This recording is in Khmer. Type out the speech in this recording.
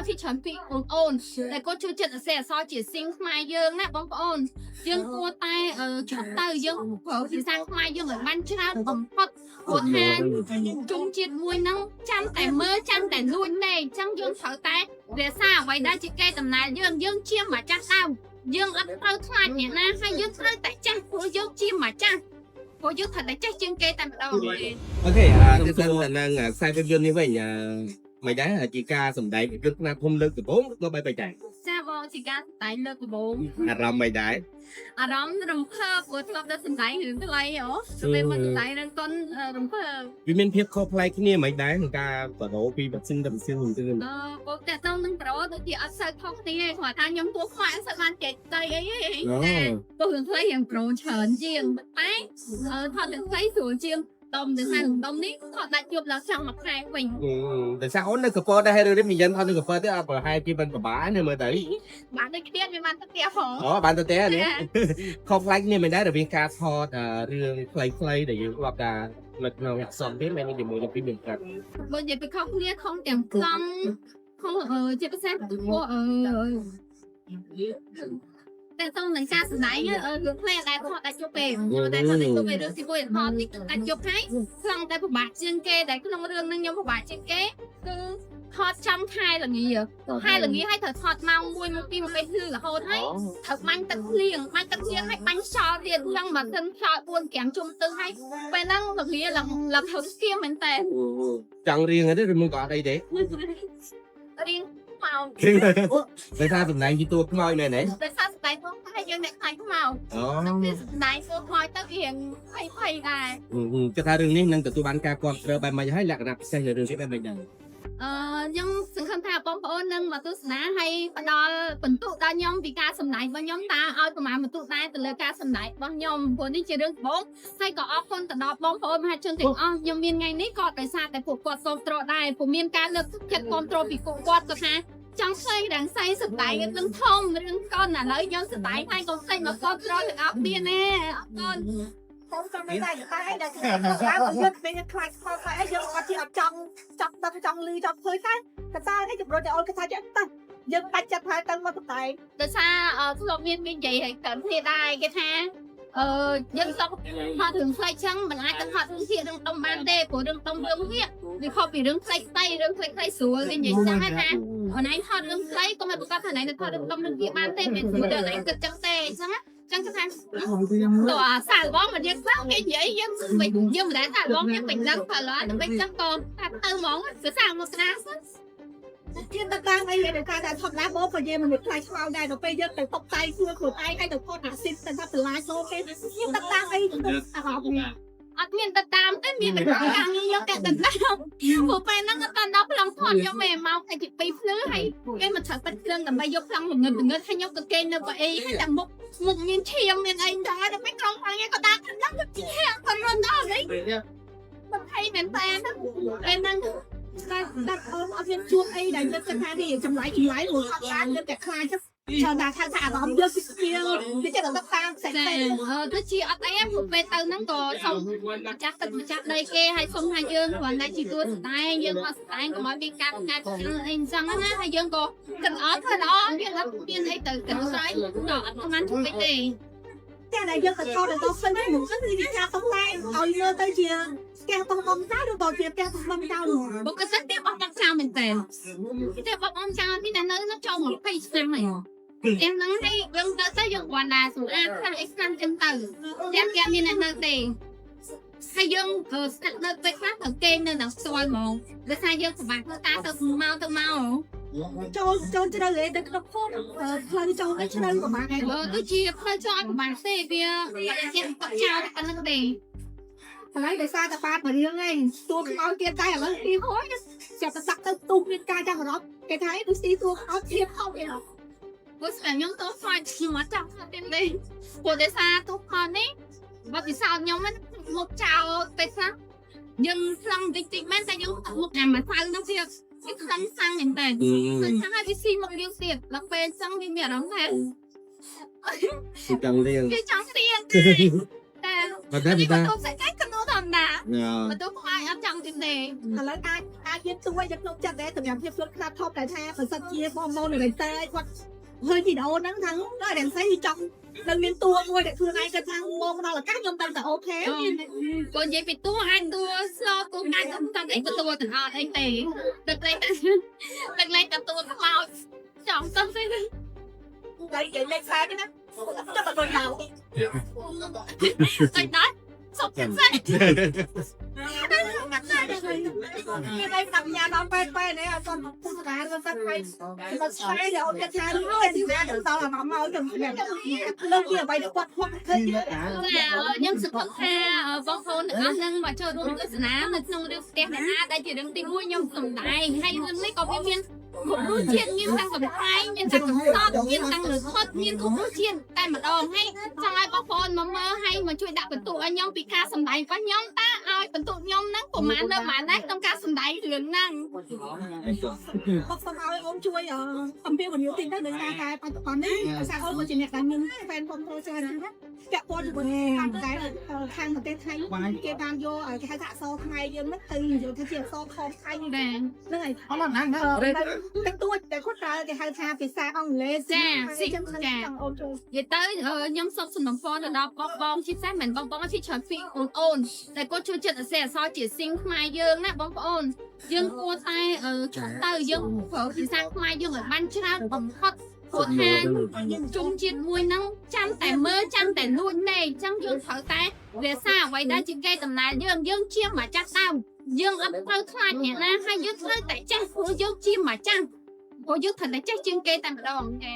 ที่ฉันพี่โอนแต่ก็ช่วยจัดเสียซอยจีซิงมาเยอะนะบองโอนยังกลัวตายช็อตเตอร์ยังเผาที่สร้างมายังเหมือนบ้านชนะผมพอดปวดแทนจุงจิตมวยนั่งจังแต่เมื่อจังแต่ลุยเน่จังยังเผาตายเดี๋ยวซาไว้ได้จิแกตำนานยังเชี่ยมาจังเต้ายังอัดเต้าทลายเนี่ยนะให้ยังเต้าแต่จังผู้ยังเชี่ยมาจังผู้ยังthật là chắc chân kê tầm đầu ok thế nên là năng sai phim dân như vậy nhà mày đá là chị ca sầm đại rất là không lưng từ 4 nó bay bay chạy ចាបងជីកាតែលើកដំបូង អារម្មណ៍មិនដែរ អារម្មណ៍រំភើបព្រោះធ្លាប់ដល់សម្ដែងរឿងថ្លៃហ៎ពេលមកសម្ដែងនឹងកូនរំភើប វាមានភាពខុសប្លែកគ្នាមិនដែរក្នុងការបដូរពីម៉ាស៊ីនទៅម៉ាស៊ីនទៅ ពួកតែតោះនឹងប្រូដូចជាអត់សូវខុសគ្នាទេគាត់ថាខ្ញុំទួខ្វាក់សូវបានចេះទៅអីពួករឿងថ្លៃយ៉ាងប្រូច្រើនជាងតែថតរឿងថ្លៃស្រួលជាងតំទៅសានតំនេះថតដាច់ជប់ឡើងចង់មកខែវិញ តែសាអូននៅកពតដែរហើយរឿងនេះមានថតនៅកពតទេអត់ប្រហែលជាមិនប្របានៅមើលទៅ បានដូចគ្នាវាបានទៅផ្ទះផង អូបានទៅទេនេះខុសប្លែកគ្នាមិនដែររវាងការថតរឿងខ្លីៗដែលយើងធ្លាប់ការនៅក្នុងអក្សរទេមិនជាមួយនឹងពីមានកាត់ បើនិយាយពីខុសគ្នាខុសទាំងកង់ខុសជាពិសេសពួកតែតោះនឹងការសម្ដែងរឿងផ្លែដែលថតដាច់ជប់ពេលតែថតដាច់ជប់ពេលរឿងទីមួយថតនេះដាច់ជប់ហើយខ្លាំងតែពិបាកជាងគេតែក្នុងរឿងហ្នឹងខ្ញុំពិបាកជាងគេគឺថតចំខែល្ងាហើយត្រូវថតម៉ោង1 1 2 3គឺរហូតហើយត្រូវបាញ់ទឹកភ្លៀងហើយបាញ់ខ្យល់ទៀតឡើងមកទិនខ្យល់4 5 ជុំទៅហើយពេលហ្នឹងល្ងាឡើងហឹងស្គៀមមែនតើ ចង់រៀងទេឬមិនក៏អត់អីទេ រៀងមក តែថាសម្ដែងជាតួខ្មោចមែនទេ តែសាស្ត្រតែផងតែយើងអ្នកខ្លាចខ្មៅ អូ តែសម្ដែងធ្វើខ្មោចទៅរៀងភ័យដែរ គិតថារឿងនេះនឹងទទួលបានការគាំទ្របែបម៉េចហើយលក្ខណៈពិសេសនៃរឿងនេះបែបម៉េចដែរ ខ្ញុំសង្ឃឹមថាបងប្អូននឹងមកទស្សនាហើយផ្ដល់បន្ទុកដល់ខ្ញុំពីការសម្ដែងរបស់ខ្ញុំតើឲ្យប្រមាណបន្ទុកដែរទៅលើការសម្ដែងរបស់ខ្ញុំព្រោះនេះជារឿងដំបូងហើយក៏អរគុណទៅដល់បងប្អូនមហាជនទាំងអស់ខ្ញុំមានថ្ងៃនេះក៏ដោយសារតែពួកគាត់គ្រប់គ្រងដែរព្រោះមានការលើកទឹកចិត្តគ្រប់គ្រងពីពួកគាត់ក៏ថាចង់ស្អីដល់ស្អីសម្ដែងរឿងធំរឿងកូនឥឡូវខ្ញុំសម្ដែងហើយកុំស្អីមកគ្រប់គ្រងទាំងអស់គ្នាណាអរគុណ không cho mấy này tay là cái dân bên khai kho khai dân có chỉ ở trong ly trong hơi cái ta thấy chụp rồi ôi cái ta chắc ta dân ta chặt hai tân mà tại ដោយសារធ្លាប់មាននិយាយឲ្យកើតគ្នាដែរគេថាយើងសោះថតរឿងផ្លេចចឹងមិនអាចទៅថតរឿងធៀបរឿងដុំបានទេព្រោះរឿងដុំរឿងវាខុសពីរឿងផ្លេចស្ដីរឿងផ្លេចស្រួលគេនិយាយចឹងថាអូនឯងថតរឿងផ្លេចក៏មិនប្រកាសថាណៃទៅថតរឿងដុំរឿងធៀបបានទេមិនស្រួលដល់ឯងគិតចឹងទេចឹងចឹងគេថាតើសាឡបងមកយើងខ្លះគេនិយាយយើងមិនយើងមិនដែរសាឡបងយើងមិនដឹងថាឡើយទៅចឹងក៏ថាទៅហ្មងគឺសាមកស្នា thiên ta đang ấy để ta đã thọc lá bố và về mà một khai khoa này nó bây giờ phải tóc tay xưa của ai hay được con hạ xin thành ra từ lá số cái nhưng ta đang ấy học nè អត់មានទៅតាមទេមានតែការងារយកតែដណ្ដើមព្រោះពេលហ្នឹងគាត់ដល់ប្លង់ថតយកមេមកតែទី2ភ្លឺហើយគេមកត្រូវបិទគ្រឿងដើម្បីយកប្លង់ងឹតហើយខ្ញុំក៏គេនៅប៉អីហើយតែមុខមានឈាមមានអីដែរតែមិនក្រុមហ្នឹងក៏ដាក់ខ្ញុំទៅជាគាត់រត់ដល់អីមិនthấyមែនតើពេលហ្នឹង đặt ôm ở bên chuông ấy này dân dân hai thì trong lái một con cá dân cả khai chắc chờ là khai thả nó không dân kia thế chắc là nó tan sạch sạch ទៅជាអត់អីពេលទៅហ្នឹងក៏សុំម្ចាស់ទឹកម្ចាស់ដីគេឲ្យសុំថាយើងគ្រាន់តែជាតួស្ដែងយើងមកស្ដែងកុំឲ្យមានការកាត់អីអញ្ចឹងណាហើយយើងក៏គិតអត់ធ្វើល្អយើងអត់មានអីទៅគិតស្អីក៏អត់បានធ្វើអីទេ cái này dân cả con là con phân cái một cái gì ra tông tay rồi đưa tới chia keo tông bông sao được rồi chia keo tông bông sao được បុកសិតទេបោះដាក់ចោលមែនតើតែបោះអមចោលនេះនៅនោះចូលមកពេកឆ្នាំហើយទាំងហ្នឹងហើយយើងទៅយើងគាត់ដែរស្អាតខាងអេខ្លាំងចឹងទៅទាំងគេមាននៅទេហើយយើងស្កាត់នៅពេលខ្លះទៅគេនៅដល់ស្គាល់ហ្មងដោយសារយើងពិបាកធ្វើការទៅមក trôn chơi để được đọc phốt chơi trôn cái chơi của bạn này ទៅជាផ្លូវចោលពិបាកទេវាគេបាក់ចោលតែហ្នឹងទេ lấy để xa ta ba mà riêng này tôi nói kia tay là nó đi thôi chặt ta sặc tới tung lên ca cho nó cái thái tôi xí tôi nó kia không vậy đâu ព្រោះស្អាតខ្ញុំទៅហ្វាយមកចាំទៀតទេព្រោះតែសារទុកខននេះបើពិសោធន៍ខ្ញុំមកចោលទៅខ្លះយើងខ្លាំងតិចមែនតែយើងមកតែមកសៅនោះទៀតវាខ្លាំងសាំងមែនតើគឺថាឲ្យវាស៊ីមករៀងទៀតដល់ពេលអញ្ចឹងវាមានអារម្មណ៍ថា ចង់រៀង វាចង់រៀងតែ បើតែ ទៅសេចក្ដីកំណត់ធម្ម ណា ញ៉ា បន្ទូខ្លាចអត់ចង់ទៀតទេ ឥឡូវអាចមានទួយយកក្នុងចិត្តដែរសម្រាប់ភាពស្លុតខ្នាតថប់តែថាប្រសិទ្ធជាបងប្អូននៅតែគាត់ឃើញវីដេអូហ្នឹងថាដល់រំសៃចង់នៅមានតួមួយដែលខ្លួនឯងគិតថាមកដល់ឱកាសខ្ញុំតែអូខេ គាត់និយាយពីតួអាចតួស្លតួកាយខ្ញុំតាមអីក៏តួទាំងអត់អីទេទឹកលេខតែតួខ្មោចចង់ទៅទេ តែនិយាយលេខខ្សែទេណាចាប់ដល់យาว តែដល់សុខចិត្តស្អី មានតែតាមញ៉ាំដល់ប៉ែនេះអត់ទាន់ពុទ្ធការទៅតែទៅស្អីដែលអូនគិតថាហើយទីណាដល់ដល់មកទៅលើកពីអ្វីដែលគាត់ហត់ឃើញ ខ្ញុំសង្ឃឹមថាបងប្អូនទាំងអស់នឹងមកចូលរួមទស្សនានៅក្នុងរឿងផ្ទះអ្នកណាដែលជារឿងទី1ខ្ញុំសំដែងហើយរឿងនេះក៏វាមានគ្រប់រសជាតិមានទាំងកំប្លែងមានទាំងកំសត់មានទាំងរសត់មានគ្រប់រសជាតិតែម្ដងហើយចង់ឲ្យបងប្អូនមកមើលហើយមកជួយដាក់បន្ទុកឲ្យខ្ញុំពីការសម្ដែងរបស់ខ្ញុំតើឲ្យបន្ទុកខ្ញុំហ្នឹងប្រហែលនៅប្រហែលដែរក្នុងការសម្ដែងរឿងហ្នឹង គាត់សូមឲ្យអូនជួយអំពាវនាវតិចទៅដោយសារតែបច្ចុប្បន្ននេះសារអូនក៏ជាអ្នកដែលមានហ្វេនគ្រប់គ្រងច្រើនណាស់ពាក់ព័ន្ធជាមួយតាមតែខាងប្រទេសថៃគេបានយកគេហៅថាអក្សរខ្មែរយើងហ្នឹងទៅនិយាយថាជាអក្សរខថៃដែរ ហ្នឹងហើយអត់ណាស់ទាំងទួចតែគាត់ប្រើគេហៅថាភាសាអង់គ្លេសចឹងអូនចូល និយាយទៅខ្ញុំសូមសំណូមពរទៅដល់បងជាពិសេសមិនបងជាច្រើនពីអូនតែគាត់ជួយចិត្តអក្សរជាស៊ីងខ្មែរយើងណាបងប្អូនយើងគួរតែចុះទៅយើងប្រើភាសាខ្មែរយើងឲ្យបានច្រើនបំផុតព្រោះថាជុំជាតិមួយហ្នឹងចាំតែមើលចាំតែលួចណែអញ្ចឹងយើងត្រូវតែវាសាអ្វីដែលជាគេដំណើរយើងជាម្ចាស់ដើមយើងអត់ត្រូវខ្លាចអ្នកណាហើយយើងត្រូវតែចេះព្រោះយើងជាម្ចាស់ព្រោះយើងត្រូវតែចេះជាងគេតែម្ដងចា